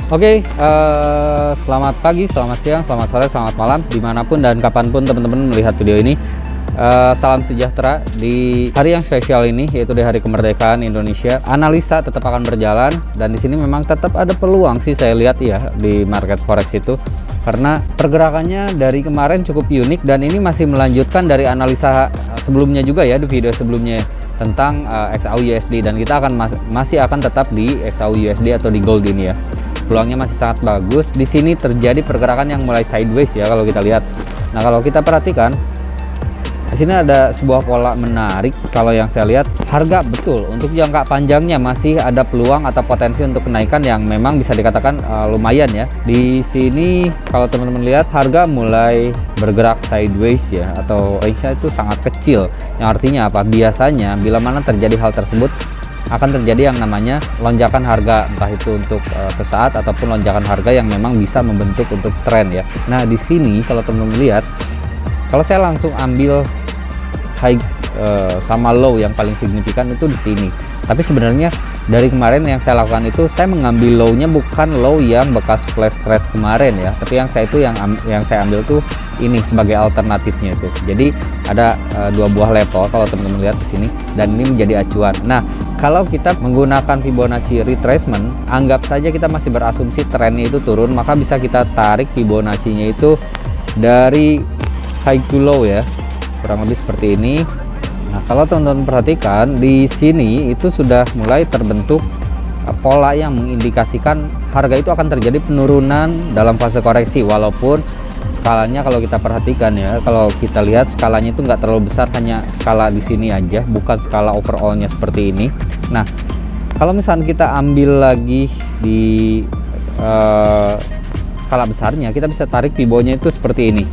Selamat pagi, selamat siang, selamat sore, selamat malam, dimanapun dan kapanpun teman-teman melihat video ini. Salam sejahtera di hari yang spesial ini, yaitu di Hari Kemerdekaan Indonesia. Analisa tetap akan berjalan dan di sini memang tetap ada peluang sih saya lihat ya di market forex itu, karena pergerakannya dari kemarin cukup unik dan ini masih melanjutkan dari analisa sebelumnya juga ya, di video sebelumnya tentang XAU USD, dan kita akan masih akan tetap di XAU USD atau di gold ini ya. Peluangnya masih sangat bagus. Di sini terjadi pergerakan yang mulai sideways ya kalau kita lihat. Nah, kalau kita perhatikan di sini ada sebuah pola menarik. Kalau yang saya lihat, harga betul untuk jangka panjangnya masih ada peluang atau potensi untuk kenaikan yang memang bisa dikatakan lumayan ya. Di sini kalau teman-teman lihat, harga mulai bergerak sideways ya, atau range-nya itu sangat kecil. Yang artinya apa? Biasanya bila mana terjadi hal tersebut akan terjadi yang namanya lonjakan harga, entah itu untuk sesaat ataupun lonjakan harga yang memang bisa membentuk untuk tren ya. Nah, di sini kalau teman-teman lihat, kalau saya langsung ambil high sama low yang paling signifikan itu di sini. Tapi sebenarnya dari kemarin yang saya lakukan itu, saya mengambil low-nya bukan low yang bekas flash crash kemarin ya, tapi yang saya ambil tuh ini sebagai alternatifnya itu. Jadi ada dua buah level kalau teman-teman lihat di sini, dan ini menjadi acuan. Nah, kalau kita menggunakan Fibonacci retracement, anggap saja kita masih berasumsi trennya itu turun, maka bisa kita tarik Fibonacci-nya itu dari high to low ya, kurang lebih seperti ini. Nah, kalau teman-teman perhatikan di sini itu sudah mulai terbentuk pola yang mengindikasikan harga itu akan terjadi penurunan dalam fase koreksi, walaupun skalanya kalau kita perhatikan ya, kalau kita lihat skalanya itu nggak terlalu besar, hanya skala di sini aja, bukan skala overallnya seperti ini. Nah, kalau misalnya kita ambil lagi di skala besarnya, kita bisa tarik Fibo-nya itu seperti ini.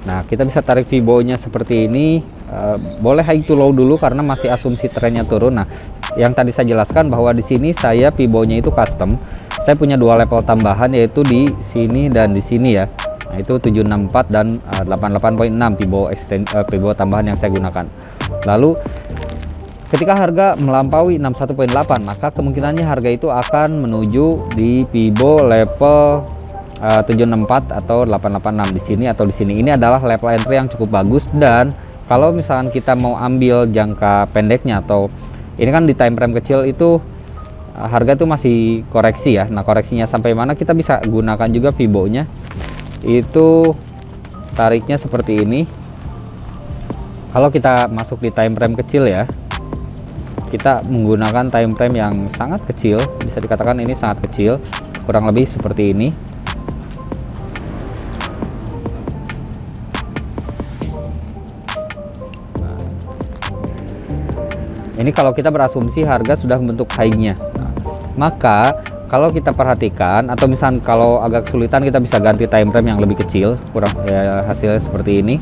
Nah, kita bisa tarik Fibo-nya seperti ini. Boleh high to low dulu karena masih asumsi trennya turun. Nah, yang tadi saya jelaskan bahwa di sini saya Fibo-nya itu custom. Saya punya dua level tambahan, yaitu di sini dan di sini ya. Nah, itu 764 dan 88.6 Fibo tambahan yang saya gunakan. Lalu ketika harga melampaui 61.8, maka kemungkinannya harga itu akan menuju di Fibo level 764 atau 886 di sini atau di sini. Ini adalah level entry yang cukup bagus, dan kalau misalkan kita mau ambil jangka pendeknya, atau ini kan di time frame kecil itu harga itu masih koreksi ya. Nah, koreksinya sampai mana kita bisa gunakan juga Fibo-nya. Itu tariknya seperti ini. Kalau kita masuk di time frame kecil ya, kita menggunakan time frame yang sangat kecil, bisa dikatakan ini sangat kecil, kurang lebih seperti ini. Ini kalau kita berasumsi harga sudah membentuk high-nya. Nah, maka kalau kita perhatikan, atau misalnya kalau agak kesulitan, kita bisa ganti time frame yang lebih kecil, kurang ya, hasilnya seperti ini.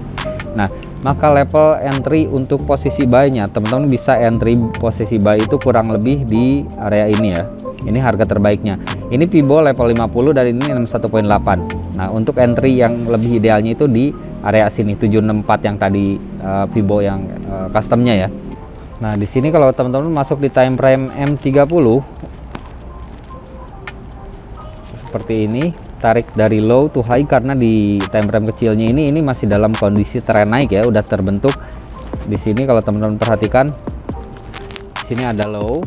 Nah, maka level entry untuk posisi buy-nya, teman-teman bisa entry posisi buy itu kurang lebih di area ini ya. Ini harga terbaiknya. Ini Fibo level 50 dan ini 61.8. Nah, untuk entry yang lebih idealnya itu di area sini 764 yang tadi Fibo yang customnya ya. Nah, di sini kalau teman-teman masuk di time frame M30 seperti ini, tarik dari low to high, karena di time frame kecilnya ini masih dalam kondisi tren naik ya, udah terbentuk. Di sini kalau teman-teman perhatikan, di sini ada low.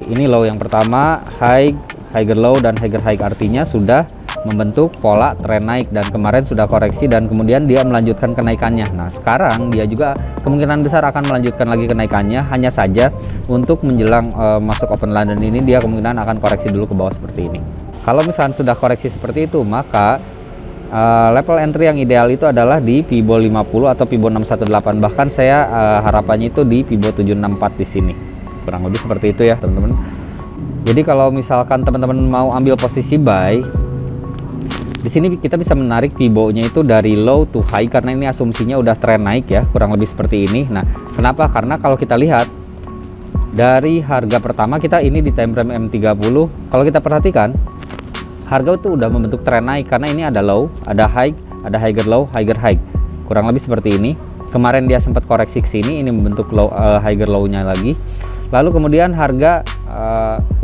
Ini low yang pertama, high, higher low dan higher high, artinya sudah membentuk pola tren naik, dan kemarin sudah koreksi dan kemudian dia melanjutkan kenaikannya. Nah, sekarang dia juga kemungkinan besar akan melanjutkan lagi kenaikannya, hanya saja untuk menjelang masuk open London ini dia kemungkinan akan koreksi dulu ke bawah seperti ini. Kalau misalnya sudah koreksi seperti itu, maka level entry yang ideal itu adalah di Fibo 50 atau Fibo 618, bahkan saya harapannya itu di Fibo 764 di sini. Kurang lebih seperti itu ya, teman-teman. Jadi kalau misalkan teman-teman mau ambil posisi buy, di sini kita bisa menarik Fibo-nya itu dari low to high, karena ini asumsinya udah tren naik ya, kurang lebih seperti ini. Nah, kenapa? Karena kalau kita lihat dari harga pertama kita ini di time frame M30, kalau kita perhatikan harga itu udah membentuk tren naik, karena ini ada low, ada high, ada higher low, higher high. Kurang lebih seperti ini. Kemarin dia sempat koreksi ke sini, ini membentuk low, higher low-nya lagi. Lalu kemudian harga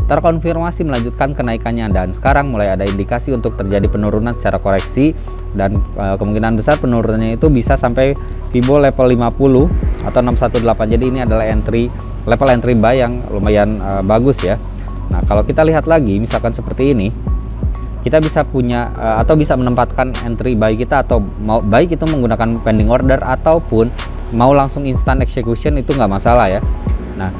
terkonfirmasi melanjutkan kenaikannya, dan sekarang mulai ada indikasi untuk terjadi penurunan secara koreksi, dan kemungkinan besar penurunannya itu bisa sampai Fibo level 50 atau 618. Jadi ini adalah level entry buy yang lumayan bagus ya. Nah, kalau kita lihat lagi misalkan seperti ini, kita bisa punya atau bisa menempatkan entry buy kita, atau mau baik itu menggunakan pending order ataupun mau langsung instant execution, itu nggak masalah ya. Nah,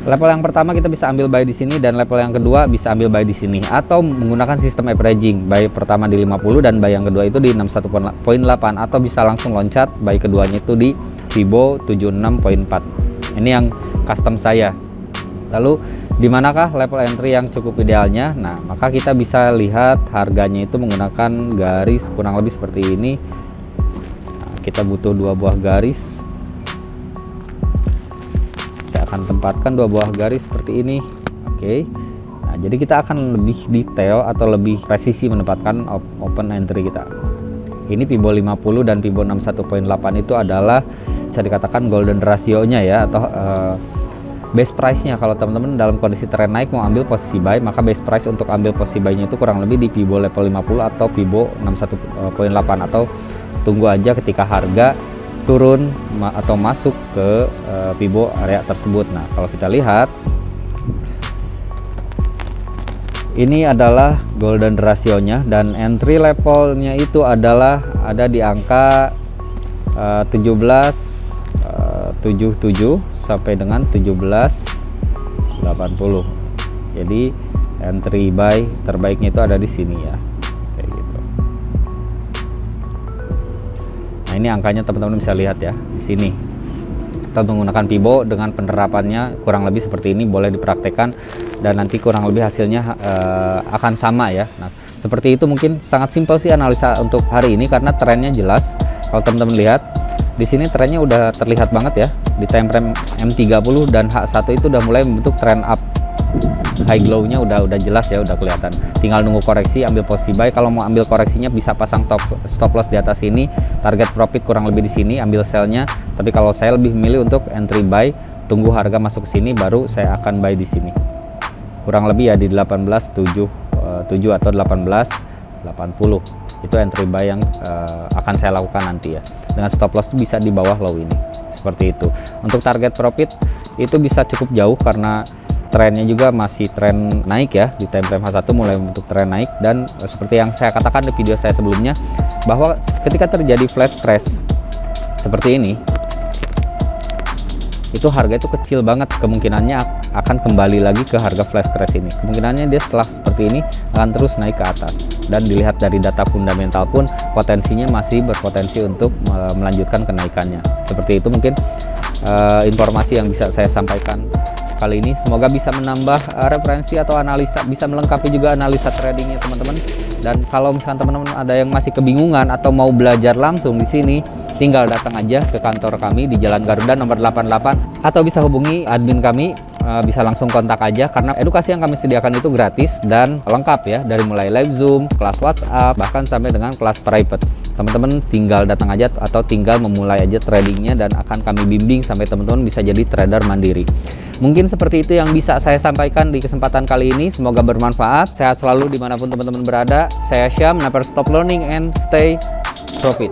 level yang pertama kita bisa ambil buy di sini, dan level yang kedua bisa ambil buy di sini, atau menggunakan sistem averaging. Buy pertama di 50 dan buy yang kedua itu di 61.8, atau bisa langsung loncat buy keduanya itu di Fibo 76.4. Ini yang custom saya. Lalu di manakah level entry yang cukup idealnya? Nah, maka kita bisa lihat harganya itu menggunakan garis kurang lebih seperti ini. Nah, kita butuh 2 buah garis. Saya akan tempatkan 2 buah garis seperti ini. Oke. Nah, jadi kita akan lebih detail atau lebih presisi menempatkan open entry kita. Ini Fibo 50 dan Fibo 61.8 itu adalah bisa dikatakan golden ratio-nya ya, atau base price-nya. Kalau teman-teman dalam kondisi tren naik mau ambil posisi buy, maka base price untuk ambil posisi buy-nya itu kurang lebih di Fibo level 50 atau Fibo 61.8, atau tunggu aja ketika harga turun atau masuk ke Fibo area tersebut. Nah, kalau kita lihat ini adalah golden ratio-nya, dan entry levelnya itu adalah ada di angka 17.77 sampai dengan 17.80. Jadi entry buy terbaiknya itu ada di sini ya, kayak gitu. Nah, ini angkanya teman-teman bisa lihat ya di sini. Kita menggunakan Fibo dengan penerapannya kurang lebih seperti ini, boleh dipraktekkan dan nanti kurang lebih hasilnya akan sama ya. Nah, seperti itu mungkin sangat simpel sih analisa untuk hari ini, karena trennya jelas. Kalau teman-teman lihat di sini trennya udah terlihat banget ya, di time frame M30 dan H1 itu udah mulai membentuk trend up. High glow-nya udah jelas ya, udah kelihatan. Tinggal nunggu koreksi, ambil posisi buy. Kalau mau ambil koreksinya bisa pasang stop loss di atas ini, target profit kurang lebih di sini, ambil sell-nya. Tapi kalau saya lebih memilih untuk entry buy, tunggu harga masuk ke sini baru saya akan buy di sini. Kurang lebih ya di 18.7 atau 18.80. Itu entry buy yang akan saya lakukan nanti ya. Dengan stop loss bisa di bawah low ini. Seperti itu. Untuk target profit itu bisa cukup jauh karena trennya juga masih tren naik ya, di time frame H1 mulai membentuk tren naik. Dan seperti yang saya katakan di video saya sebelumnya, bahwa ketika terjadi flash crash seperti ini, itu harga itu kecil banget kemungkinannya akan kembali lagi ke harga flash crash ini. Kemungkinannya dia setelah seperti ini akan terus naik ke atas, dan dilihat dari data fundamental pun potensinya masih berpotensi untuk melanjutkan kenaikannya. Seperti itu mungkin informasi yang bisa saya sampaikan kali ini. Semoga bisa menambah referensi atau analisa, bisa melengkapi juga analisa tradingnya teman-teman. Dan kalau misalkan teman-teman ada yang masih kebingungan atau mau belajar langsung di sini, tinggal datang aja ke kantor kami di Jalan Garuda nomor 88, atau bisa hubungi admin kami, bisa langsung kontak aja, karena edukasi yang kami sediakan itu gratis dan lengkap ya, dari mulai live Zoom, kelas WhatsApp, bahkan sampai dengan kelas private. Teman-teman tinggal datang aja atau tinggal memulai aja tradingnya, dan akan kami bimbing sampai teman-teman bisa jadi trader mandiri. Mungkin seperti itu yang bisa saya sampaikan di kesempatan kali ini. Semoga bermanfaat. Sehat selalu dimanapun teman-teman berada. Saya Syam, never stop learning and stay profit.